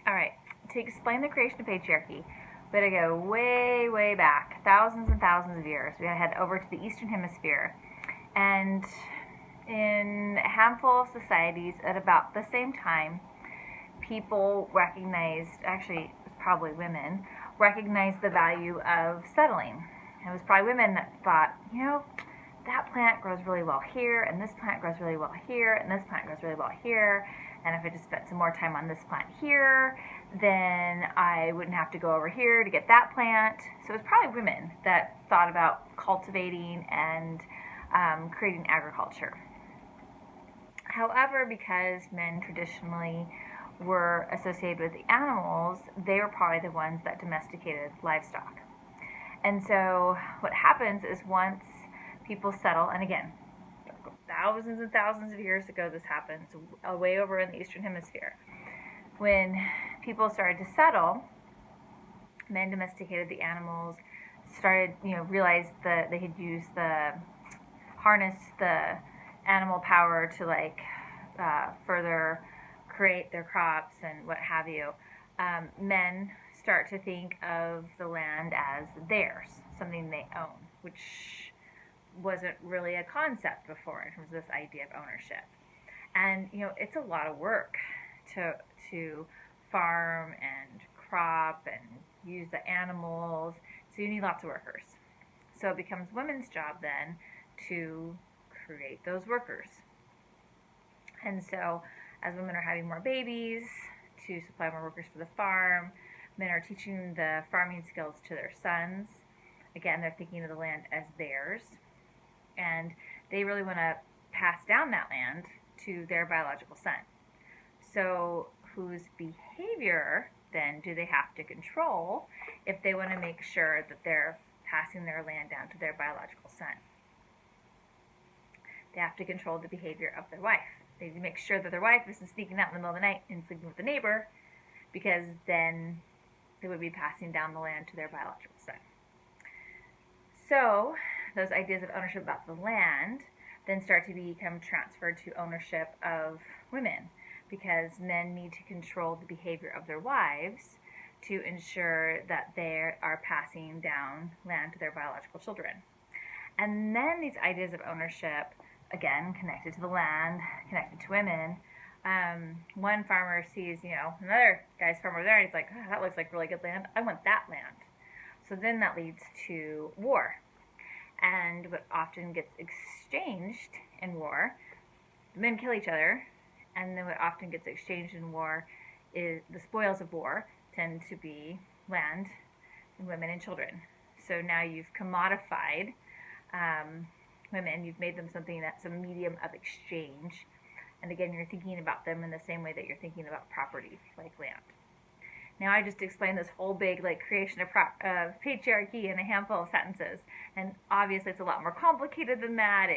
All right, to explain the creation of patriarchy, we had to go way, way back, thousands and thousands of years. We had to head over to the Eastern Hemisphere. And in a handful of societies at about the same time, people recognized, actually, it was probably women, recognized the value of settling. It was probably women that thought, that plant grows really well here, and this plant grows really well here, and this plant grows really well here. And if I just spent some more time on this plant here, then I wouldn't have to go over here to get that plant. So it was probably women that thought about cultivating and creating agriculture. However, because men traditionally were associated with the animals, they were probably the ones that domesticated livestock. And so what happens is once people settle, and again, thousands and thousands of years ago this happens, way over in the Eastern Hemisphere. When people started to settle, men domesticated the animals, started, realized that they could use harness the animal power to further create their crops and what have you. Men start to think of the land as theirs, something they own, which wasn't really a concept before in terms of this idea of ownership. And it's a lot of work to farm and crop and use the animals, so you need lots of workers. So it becomes women's job then to create those workers. And so as women are having more babies to supply more workers for the farm, men are teaching the farming skills to their sons. Again, they're thinking of the land as theirs, and they really want to pass down that land to their biological son. So whose behavior then do they have to control if they want to make sure that they're passing their land down to their biological son? They have to control the behavior of their wife. They need to make sure that their wife isn't sneaking out in the middle of the night and sleeping with the neighbor, because then they would be passing down the land to their biological son. So those ideas of ownership about the land then start to become transferred to ownership of women, because men need to control the behavior of their wives to ensure that they are passing down land to their biological children. And then these ideas of ownership, again, connected to the land, connected to women. One farmer sees, another guy's farm over there, and he's like, oh, that looks like really good land. I want that land. So then that leads to war. And what often gets exchanged in war, the men kill each other, and then what often gets exchanged in war is the spoils of war tend to be land and women and children. So now you've commodified women, you've made them something that's a medium of exchange. And again, you're thinking about them in the same way that you're thinking about property, like land. Now I just explained this whole big creation of patriarchy in a handful of sentences, and obviously it's a lot more complicated than that.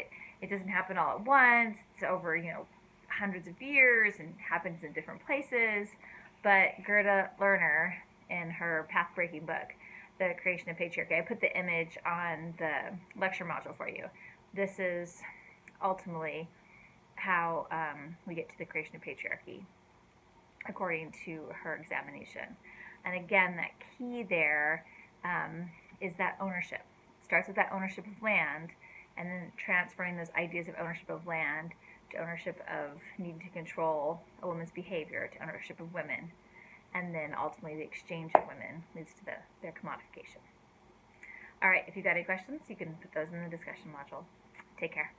It doesn't happen all at once. It's over hundreds of years and happens in different places. But Gerda Lerner, in her path-breaking book, The Creation of Patriarchy, I put the image on the lecture module for you. This is ultimately how we get to the creation of patriarchy, according to her examination. And again, that key there is that ownership. It starts with that ownership of land, and then transferring those ideas of ownership of land to ownership of needing to control a woman's behavior, to ownership of women, and then ultimately the exchange of women leads to their commodification. All right, if you've got any questions, you can put those in the discussion module. Take care.